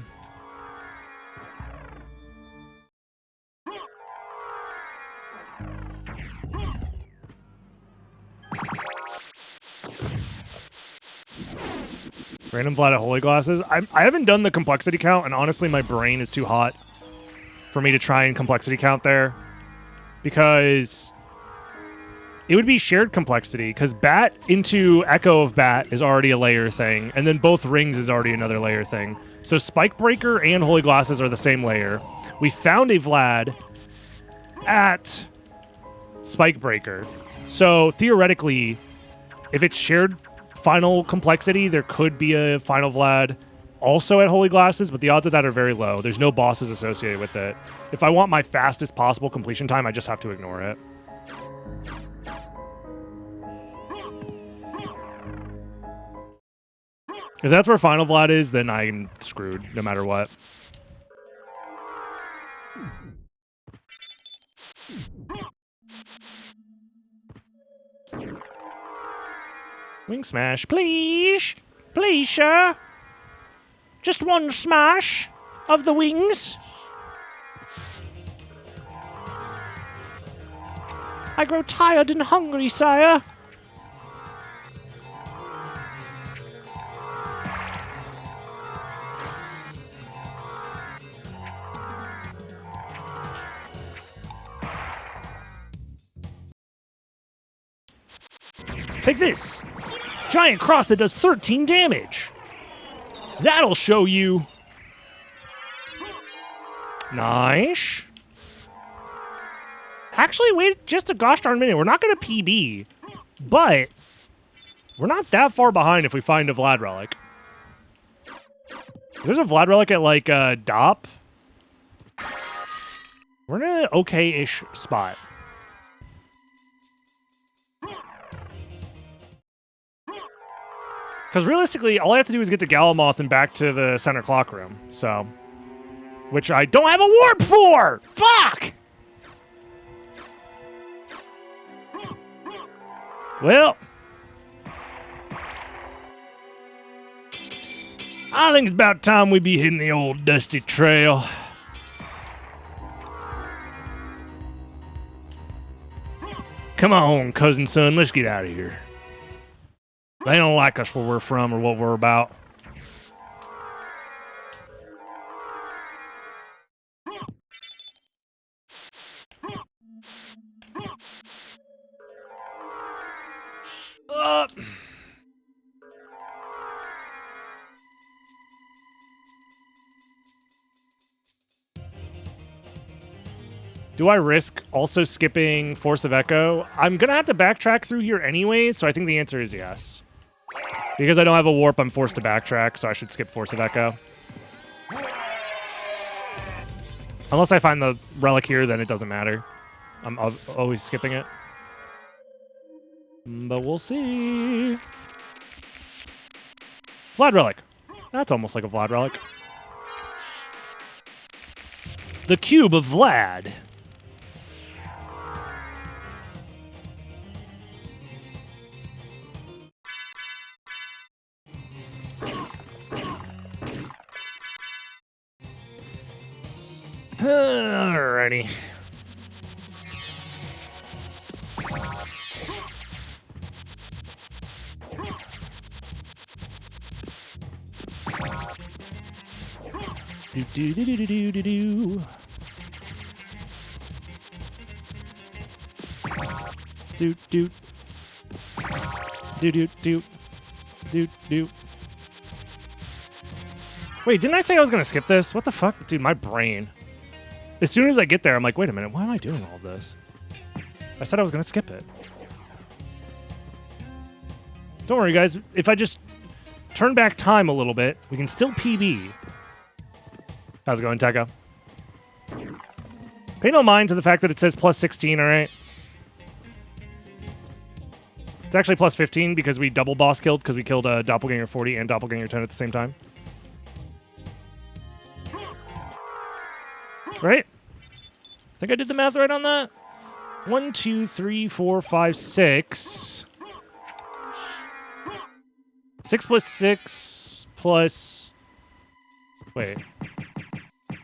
Random Vlad at Holy Glasses. I haven't done the complexity count, and honestly, my brain is too hot for me to try and complexity count there. Because it would be shared complexity, because Bat into Echo of Bat is already a layer thing, and then both rings is already another layer thing. So Spike Breaker and Holy Glasses are the same layer. We found a Vlad at Spike Breaker. So theoretically, if it's shared final complexity, there could be a Final Vlad also at Holy Glasses, but the odds of that are very low. There's no bosses associated with it. If I want my fastest possible completion time, I just have to ignore it. If that's where Final Vlad is, then I'm screwed no matter what. Wing smash, please. Please, sir. Just one smash of the wings. I grow tired and hungry, sire. Take this. Giant cross that does 13 damage. That'll show you. Nice. Actually, wait just a gosh darn minute. We're not going to PB, but we're not that far behind if we find a Vlad Relic. There's a Vlad Relic at, like, DOP. We're in an okay-ish spot. Because realistically, all I have to do is get to Galamoth and back to the center clock room. So, which I don't have a warp for! Fuck! Well, I think it's about time we be hitting the old dusty trail. Come on, cousin son, let's get out of here. They don't like us where we're from or what we're about. Do I risk also skipping Force of Echo? I'm going to have to backtrack through here anyways, so I think the answer is yes. Because I don't have a warp, I'm forced to backtrack, so I should skip Force of Echo. Unless I find the relic here, then it doesn't matter. I'm always skipping it. But we'll see. Vlad Relic. That's almost like a Vlad Relic. The Cube of Vlad. Alrighty. Do do do do do do do. Do do do do do do do. Wait, didn't I say I was gonna skip this? What the fuck, dude? My brain. As soon as I get there, I'm like, wait a minute, why am I doing all of this? I said I was gonna skip it. Don't worry, guys. If I just turn back time a little bit, we can still PB. How's it going, Tekka? Pay no mind to the fact that it says plus 16, all right? It's actually plus 15 because we double boss killed because we killed Doppelganger 40 and Doppelganger 10 at the same time. Right? I think I did the math right on that. 1, 2, 3, 4, 5, 6. 6 plus 6 plus... Wait.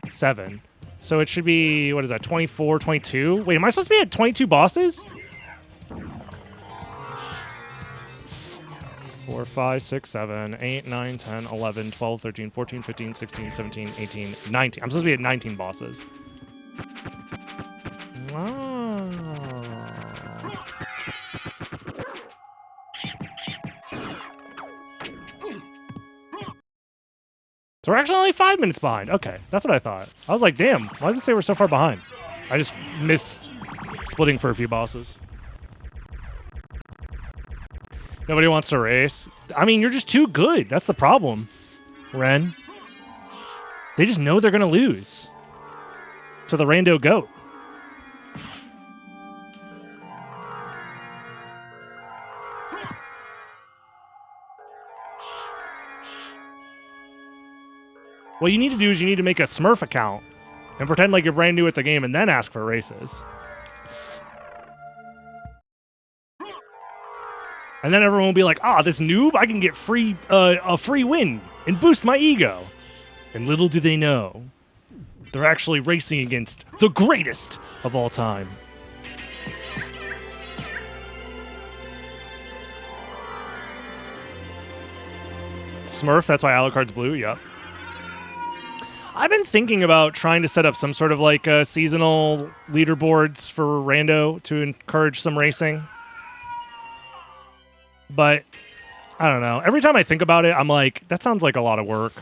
7. So it should be, what is that, 24, 22? Wait, am I supposed to be at 22 bosses? 4, 5, 6, 7, 8, 9, 10, 11, 12, 13, 14, 15, 16, 17, 18, 19. I'm supposed to be at 19 bosses. Wow. So we're actually only 5 minutes behind. Okay, that's what I thought. I was like, damn, why does it say we're so far behind? I just missed splitting for a few bosses. Nobody wants to race. I mean, you're just too good. That's the problem, Ren. They just know they're going to lose to the rando goat. What you need to do is you need to make a Smurf account and pretend like you're brand new at the game and then ask for races. And then everyone will be like, this noob, I can get a free win and boost my ego. And little do they know, they're actually racing against the greatest of all time. Smurf, that's why Alucard's blue, yep. I've been thinking about trying to set up some sort of like seasonal leaderboards for Rando to encourage some racing. But I don't know. Every time I think about it, I'm like, that sounds like a lot of work.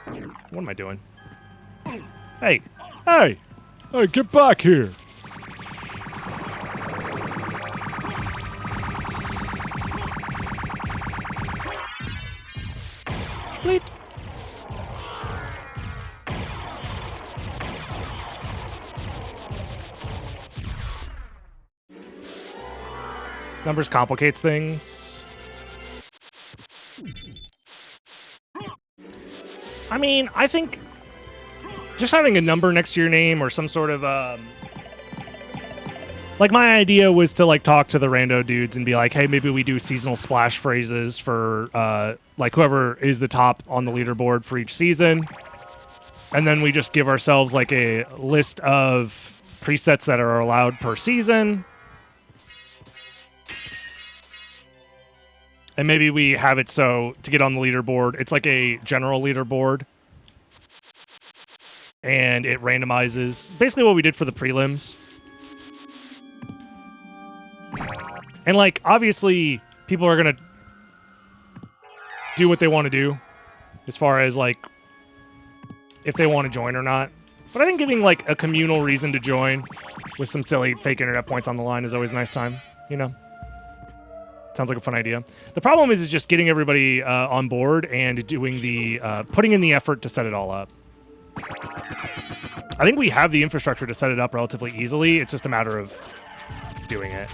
What am I doing? Hey, get back here. Split. Numbers complicates things. I mean, I think just having a number next to your name or some sort of like my idea was to like talk to the rando dudes and be like, hey, maybe we do seasonal splash phrases for like whoever is the top on the leaderboard for each season. And then we just give ourselves like a list of presets that are allowed per season. And maybe we have it so to get on the leaderboard, it's like a general leaderboard. And it randomizes basically what we did for the prelims. And like, obviously, people are going to do what they want to do as far as like if they want to join or not. But I think giving like a communal reason to join with some silly fake internet points on the line is always a nice time, you know? Sounds like a fun idea. The problem is just getting everybody on board and doing the putting in the effort to set it all up. I think we have the infrastructure to set it up relatively easily. It's just a matter of doing it.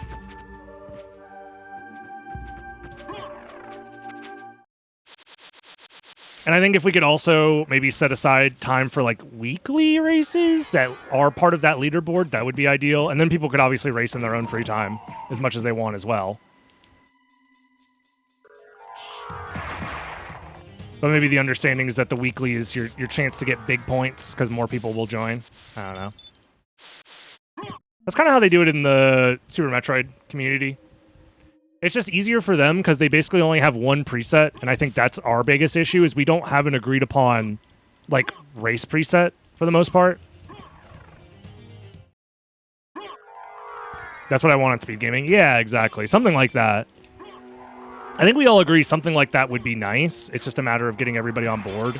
And I think if we could also maybe set aside time for like weekly races that are part of that leaderboard, that would be ideal. And then people could obviously race in their own free time as much as they want as well. But maybe the understanding is that the weekly is your chance to get big points because more people will join. I don't know. That's kind of how they do it in the Super Metroid community. It's just easier for them because they basically only have one preset, and I think that's our biggest issue is we don't have an agreed upon like race preset for the most part. That's what I want on Speed Gaming. Yeah, exactly. Something like that. I think we all agree something like that would be nice. It's just a matter of getting everybody on board.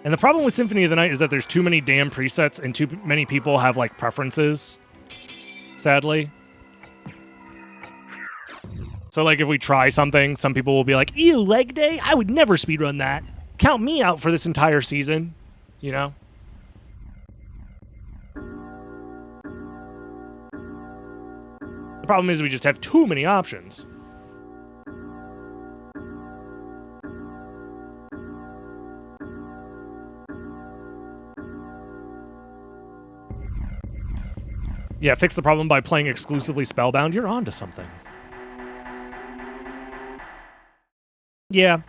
And the problem with Symphony of the Night is that there's too many damn presets and too many people have like preferences, sadly. So like if we try something, some people will be like, ew, leg day? I would never speedrun that. Count me out for this entire season, you know? The problem is we just have too many options. Yeah, fix the problem by playing exclusively Spellbound. You're onto something. Yeah,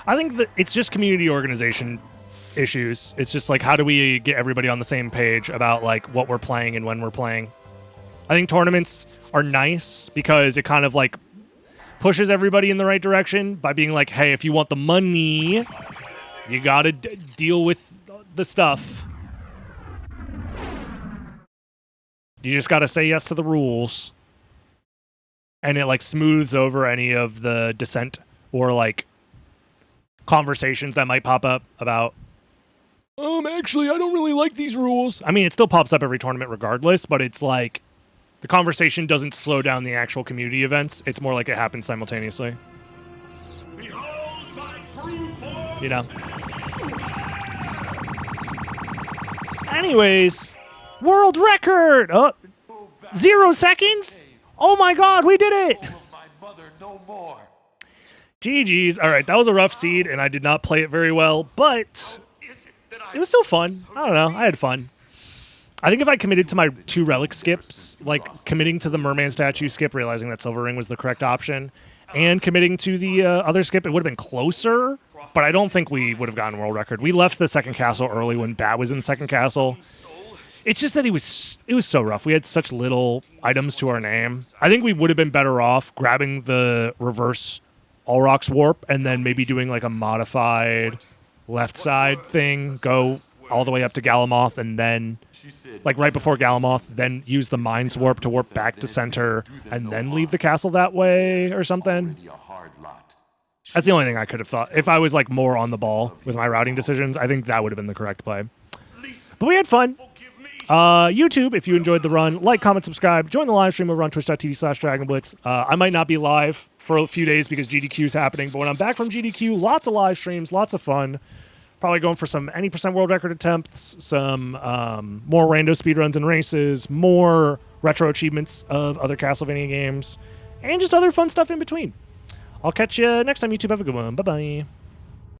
I think that it's just community organization issues. It's just like, how do we get everybody on the same page about like what we're playing and when we're playing? I think tournaments are nice because it kind of like pushes everybody in the right direction by being like, hey, if you want the money, you gotta deal with the stuff. You just gotta say yes to the rules. And it like smooths over any of the dissent or like conversations that might pop up about, actually, I don't really like these rules. I mean, it still pops up every tournament regardless, but it's like, the conversation doesn't slow down the actual community events. It's more like it happens simultaneously. You know? Anyways, world record! 0 seconds? Oh my god, we did it! GG's. All right, that was a rough seed, and I did not play it very well, but it was still fun. I don't know. I had fun. I think if I committed to my 2 relic skips, like committing to the merman statue skip, realizing that Silver Ring was the correct option, and committing to the other skip, it would have been closer, but I don't think we would have gotten world record. We left the second castle early when Bat was in the second castle. It's just that it was so rough. We had such little items to our name. I think we would have been better off grabbing the reverse All Rocks Warp and then maybe doing like a modified left side thing, go all the way up to Galamoth, and then like right before Galamoth, then use the Mind's Warp to warp back to center and then leave the castle that way or something. That's the only thing I could have thought. If I was like more on the ball with my routing decisions, I think that would have been the correct play. But we had fun. YouTube, if you enjoyed the run, like, comment, subscribe. Join the live stream over on twitch.tv/DragonBlitz. I might not be live for a few days because GDQ is happening, but when I'm back from GDQ, lots of live streams, lots of fun. Probably going for some any percent world record attempts, some more rando speedruns and races, more retro achievements of other Castlevania games, and just other fun stuff in between. I'll catch you next time, YouTube. Have a good one. Bye-bye.